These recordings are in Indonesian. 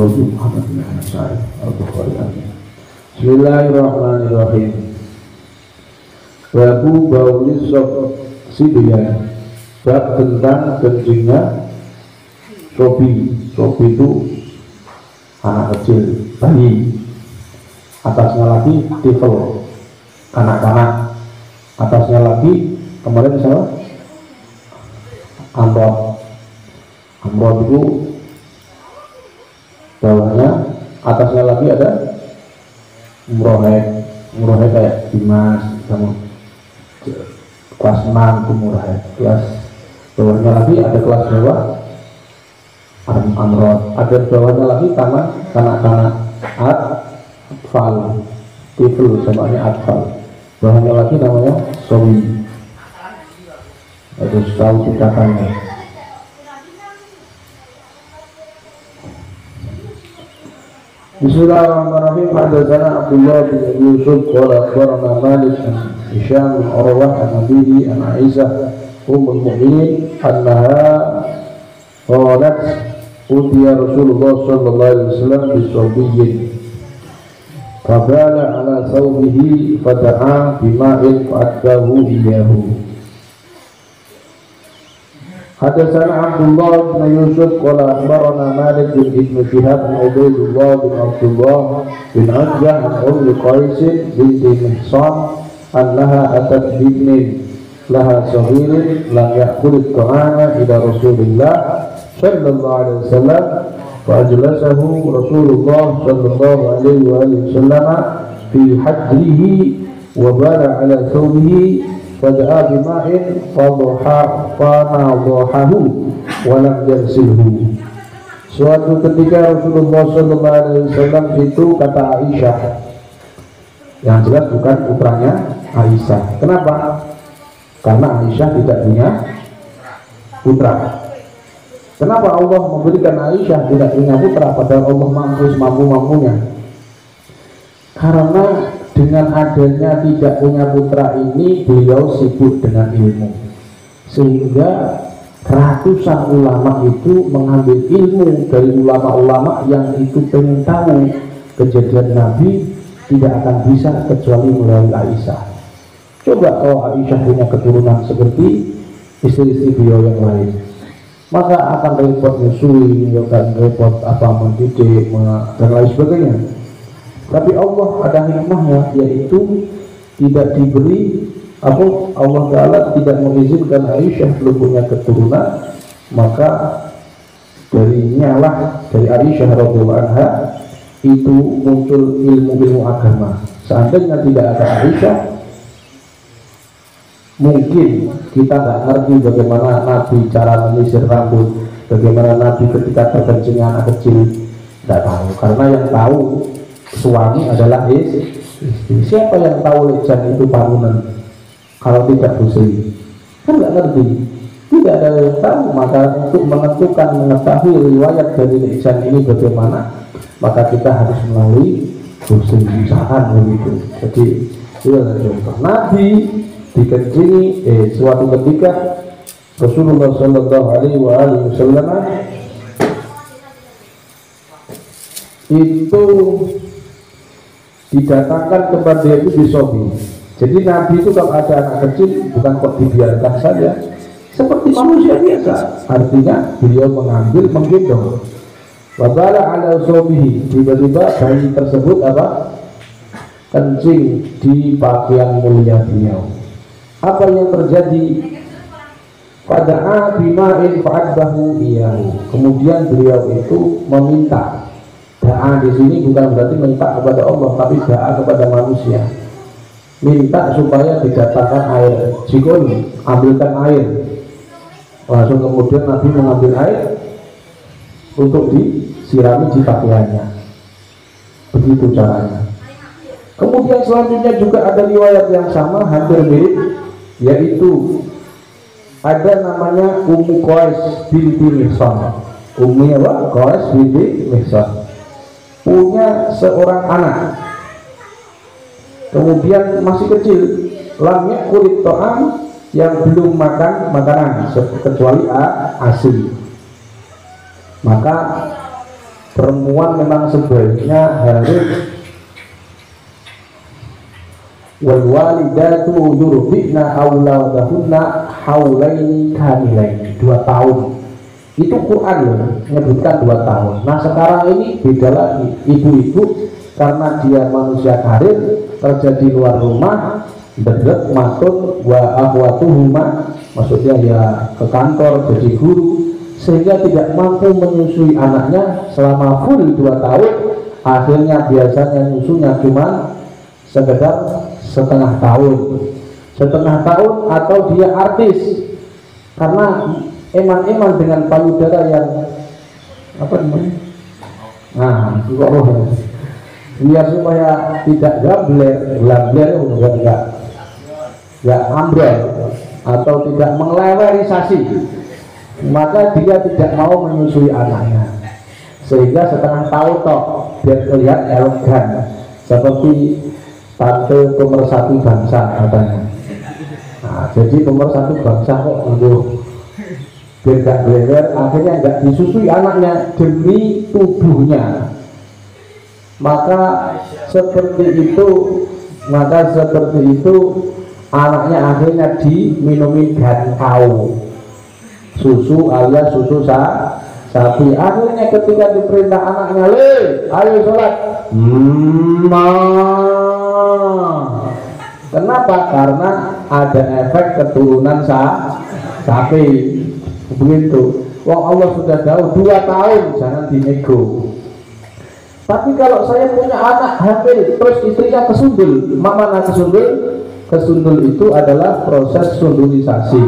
Rasul Muhammad bin Sa'id Al-Bukhari. Bismillahirrahmanirrahim. Babu baulis sibyan, bab tentang kencingnya sobi. Sobi itu anak kecil, bayi. Atasnya lagi tifel, kanak-kanak. Atasnya lagi kemarin misalnya amrod. Amrod itu bawahnya, atasnya lagi ada murahek. Murahek kayak Dimas, kamu kelas 6 itu murahek. Kelas bawahnya lagi ada kelas bawah amrod. Ada bawahnya lagi taman kanak-kanak atfal, tifl samanya atfal. Bawahnya lagi namanya sowi. Harus tahu tingkatannya. Bismillahirrahmanirrahim. Hadatsana Abdullah bin Yusuf qala akhbarana Malik an Hisham bin Urwah an Abihi an Aisyah ummul mu'minin annaha qalat utiya Rasulullah sallallahu alaihi wasallam bisawbiyyin fabala ala thawbihi fada'a bima'in fa'addahu iyyahu. Hadatsana Abdullah bin Yusuf qala akhbarana Malik bin Ibn Shihab bin Ubaidullah bin Abdullah bin Utbah an Ummi Qais binti Mihsan annaha atat bibnin laha saghirin lam ya'kul at-ta'ama ila Rasulillah sallallahu alaihi wasallam fa ajlasahu Rasulullah sallallahu alaihi wasallam fi hajrihi wa bala ala thawbihi fada'a bima'in fanadhahahu wa lam yansilhu. Suatu ketika Rasulullah sallallahu alaihi wasallam itu kata Aisyah, yang jelas bukan putranya Aisyah. Kenapa? Karena Aisyah tidak punya putra. Kenapa Allah memberikan Aisyah tidak punya putra padahal Allah mampu semampu-mampunya? Karena dengan adanya tidak punya putra ini, beliau sibuk dengan ilmu, sehingga ratusan ulama itu mengambil ilmu dari ulama-ulama yang itu pengen tahu kejadian Nabi, tidak akan bisa kecuali melalui Aisyah. Coba kalau Aisyah punya keturunan seperti istri-istri beliau yang lain, maka akan repot menyusui, akan repot mendidik dan lain sebagainya. Tapi Allah ada hikmahnya, yaitu tidak diberi Allah Ta'ala tidak mengizinkan Aisyah belum punya keturunan, maka dari Aisyah radhiyallahu anha itu muncul ilmu-ilmu agama. Seandainya tidak ada Aisyah, mungkin kita nggak ngerti bagaimana Nabi cara menyisir rambut, bagaimana Nabi ketika terkencing anak kecil, tidak tahu. Karena yang tahu suami adalah istri. Siapa yang tahu lejan itu parunan kalau tidak Busri? Kan nggak ngerti, tidak ada yang tahu. Maka untuk mengetahui riwayat dari lejan ini bagaimana, maka kita harus melalui Busri, misalkan begitu. Jadi itu adalah contoh. Nabi dikencingi suatu ketika Rasulullah Shallallahu Alaihi Wasallam itu didatangkan kepada itu disobi. Jadi Nabi itu kalau ada anak kecil bukan kok dibiarkan saja, seperti manusia biasa. Artinya beliau mengambil, menggendong. Wabala ala sobihi, tiba-tiba bayi tersebut kencing di pakaian mulia beliau. Apa yang terjadi? Pada bima'in fa'adbahu iyahu. Kemudian beliau itu meminta. Doa di sini bukan berarti minta kepada Allah, tapi doa kepada manusia. Minta supaya didatangkan air. Jikun, ambilkan air. Langsung kemudian Nabi mengambil air untuk disirami di pakaiannya. Begitu caranya. Kemudian selanjutnya juga ada riwayat yang sama hampir mirip, yaitu ada namanya Ummu Qais binti Mihsan. Ummi Qais binti Mihsan punya seorang anak, kemudian masih kecil, lamnya kulit to'am, yang belum makan makanan kecuali ASI. Maka perempuan memang sebaiknya harus wal walidatu yurdi'na auladahunna haulaini kamilaini, 2 tahun. Itu Quran loh, menyebutkan 2 tahun. Nah sekarang ini beda lagi. Ibu-ibu karena dia manusia karir, kerja di luar rumah, bedek matun wa akhwatuhuma, maksudnya ya ke kantor jadi guru, sehingga tidak mampu menyusui anaknya selama full 2 tahun. Akhirnya biasanya nyusunya cuma sekedar setengah tahun atau dia artis karena eman-eman dengan payudara yang apa namanya, nah biar supaya tidak gambler enggak ambrol atau tidak menglewerisasi, maka dia tidak mau menyusui anaknya, sehingga setengah tahun toh biar terlihat elegan seperti tante pemersatu bangsa katanya. Nah, jadi pemersatu bangsa kok untuk biar gak lewer, akhirnya nggak disusui anaknya demi tubuhnya. Maka seperti itu anaknya akhirnya diminumin gantau susu alias susu sapi. Akhirnya ketika diperintah anaknya, ayo sholat, kenapa? Karena ada efek keturunan sapi. Begitu. Wong Allah sudah tahu 2 tahun, jangan dinego. Tapi kalau saya punya anak hamil terus istrinya kesundul, mana kesundul? Kesundul itu adalah proses sundulisasi,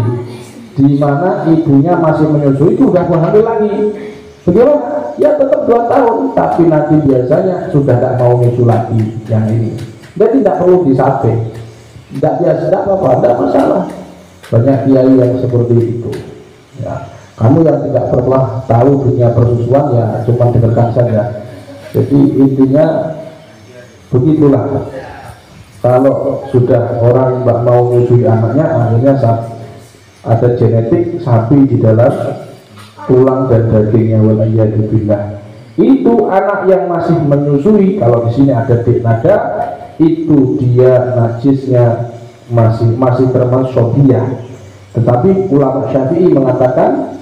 di mana ibunya masih menyusui, itu udah hamil lagi. Bagaimana? Ya tetap 2 tahun, tapi nanti biasanya sudah tidak mau menyusu lagi yang ini. Dia tidak perlu disape, tidak biasa, tidak apa-apa, tidak masalah. Banyak kiai yang seperti itu. Ya, kamu yang tidak pernah tahu dunia persusuan ya cuma dengarkan saja. Jadi intinya begitulah. Kalau sudah orang nggak mau menyusui anaknya, akhirnya ada genetik sapi di dalam tulang dan dagingnya, waliyadzubillah. Itu anak yang masih menyusui, kalau di sini ada dik nada, itu dia najisnya masih termasuk sobiah. Tetapi ulama Syafi'i mengatakan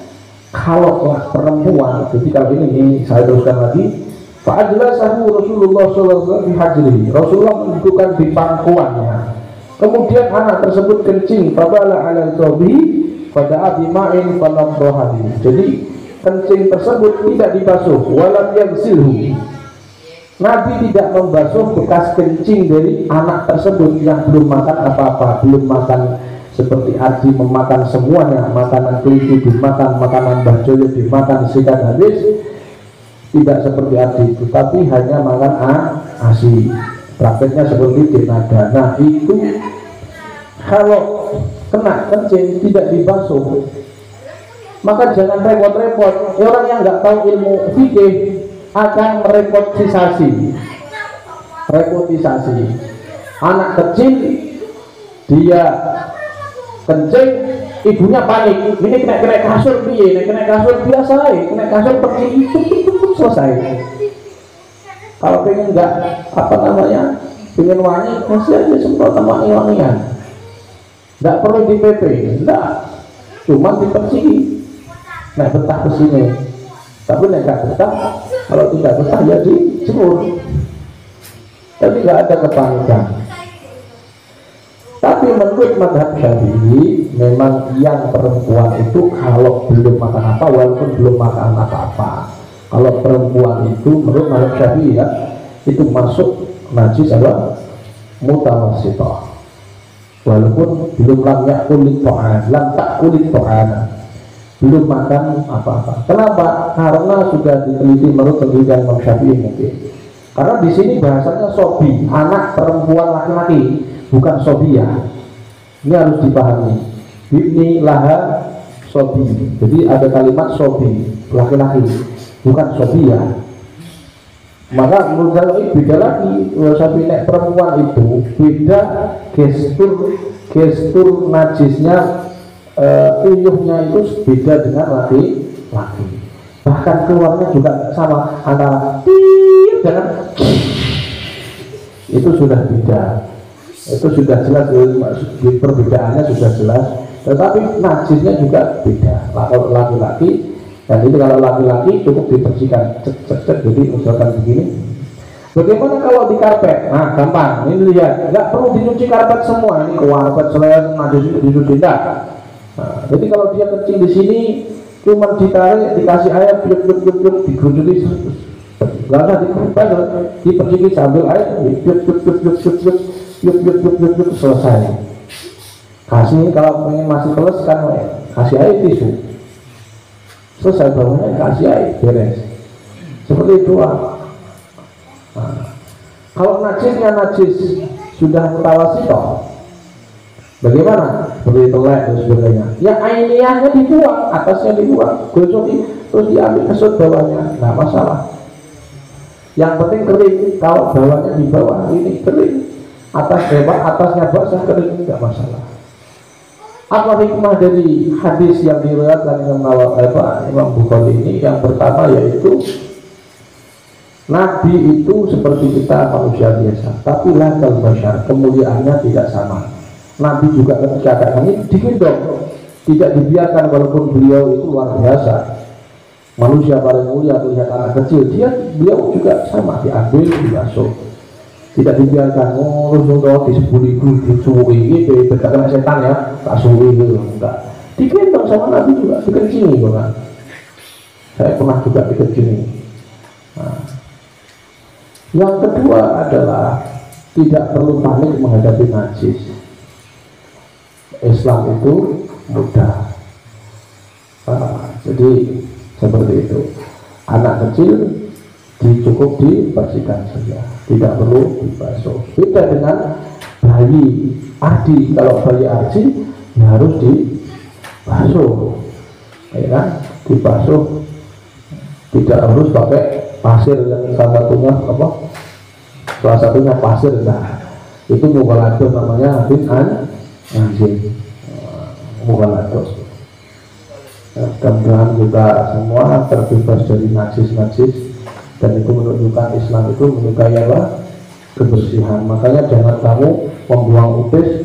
kalau perempuan, jadi kalau ini saya teruskan lagi, fa'ajlasahu Rasulullah SAW bihajrihi, Rasulullah mendudukan di pangkuannya, kemudian anak tersebut kencing, fabala ala tawbihi fada'a bima'in fanabrohadi, jadi kencing tersebut tidak dibasuh, walam yagsilhu, Nabi tidak membasuh bekas kencing dari anak tersebut yang belum makan apa-apa, belum makan seperti Ardi memakan semuanya, makanan kelinci dimakan, makanan Mbah Joyo dimakan sikat habis, tidak seperti Ardi itu, tapi hanya makan ASI, prakteknya seperti Dinada. Nah itu kalau kena kencing tidak dibasuh, maka jangan repot-repot. Orang yang nggak tahu ilmu fikih akan merepotisasi. Anak kecil dia kencing, ibunya panik, ini kena kasur piye, kena kasur biasa, kena kasur pergi itu selesai. Kalau pengen nggak pengen wangi, masih aja semprot wangi-wangian, nggak perlu di PP, enggak, cuma dipersih. Nah betah ke sini, tapi nggak betah, kalau tidak betah ya dijemur, tapi nggak ada kepanikan. Tapi menurut mazhab Syafi'i memang yang perempuan itu kalau belum makan apa, walaupun belum makan apa-apa, kalau perempuan itu menurut mazhab Syafi'i ya itu masuk najis adalah mutawassithah, walaupun belum lam takulit to'an, belum makan apa-apa. Kenapa? Karena sudah diteliti menurut penelitian Imam Syafi'i mungkin. Karena di sini bahasanya sobi, anak perempuan laki-laki, bukan sobiyah. Ini harus dipahami. Ibni laha sobi. Jadi ada kalimat sobi, laki-laki, bukan sobiyah. Maka menurut saya beda lagi. Sapi nek perempuan itu beda gestur najisnya, uyuhnya itu beda dengan laki-laki. bahkan keluarnya juga sama antara tit dengan itu sudah beda, itu sudah jelas, perbedaannya sudah jelas. Tetapi najisnya juga beda. Kalau laki-laki, dan itu kalau laki-laki cukup dibersihkan, cek, jadi misalkan begini. Bagaimana kalau di karpet? Nah gampang, ini lihat, nggak perlu dicuci karpet semua. Ini karpet selain najis itu dicuci enggak. Nah, jadi kalau dia kencing di sini, cuma ditarik, dikasih air, digeruduk, nggak usah dikupas, diperciki sambil air, selesai. Kasih kalau pengen masih keles kan, kasih air tisu, selesai baunya, kasih air beres. Seperti itu. Nah, kalau najisnya najis sudah mutawasitoh, bagaimana? Seperti telek dan sebagainya. Ya ainiyahnya dibuang, atasnya dibuang, gosok terus diambil kesut bawahnya, nggak masalah. Yang penting kering. Kalau bawahnya di bawah ini kering, atasnya basah kering, nggak masalah. Apa hikmah dari hadis yang diriwayatkan Imam Bukhari ini? Yang pertama yaitu Nabi itu seperti kita manusia biasa, tapi lakal bashar, kemuliaannya tidak sama. Nabi juga ketika ini digendong, tidak dibiarkan, walaupun beliau itu luar biasa, manusia paling mulia, melihat anak kecil, beliau juga sama, diambil, dibasuh, tidak dibiarkan ngurus untuk disebuli disuwi gitu, berkata setan ya, tak suwi gitu, enggak, digendong sama Nabi juga, dikencing kan. Saya pernah juga dikencing. Nah, yang kedua adalah tidak perlu panik menghadapi najis. Islam itu mudah. Jadi seperti itu. Anak kecil cukup dibersihkan saja, tidak perlu dibasuh. Beda dengan bayi ardi. Kalau bayi ardi ya harus dibasuh, ya kan? Dibasuh, tidak harus pakai pasir yang salah satunya pasir. Nah, itu mughalados namanya anjing mughalados. Mudah-mudahan kita semua terbebas dari najis-najis, dan itu menunjukkan Islam itu menyukai apa? Kebersihan. Makanya jangan kamu membuang utis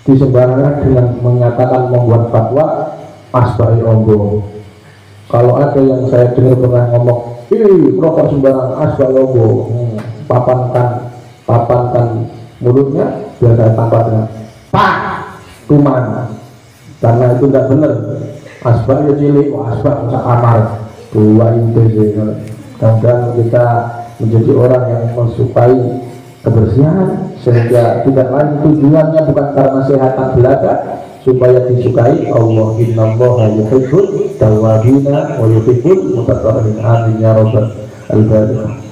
di sembarangan dengan menyatakan membuat fatwa asbahi ombo. Kalau ada yang saya dengar pernah ngomong, rokok sembarangan asbahi ombo, papankan mulutnya biar saya tampar dengan pak kuman, karena itu tidak benar. Asbah ya cilik, asbah bisa kamar dua inti. Dan kita menjadi orang yang mensukai kebersihan, sehingga tidak lain tujuannya bukan karena sehatan belaka, supaya disukai Allah. Innallaha yuhibbul tawwabina wa yuhibbul mutatahhirin. Amin ya rabbal alamin.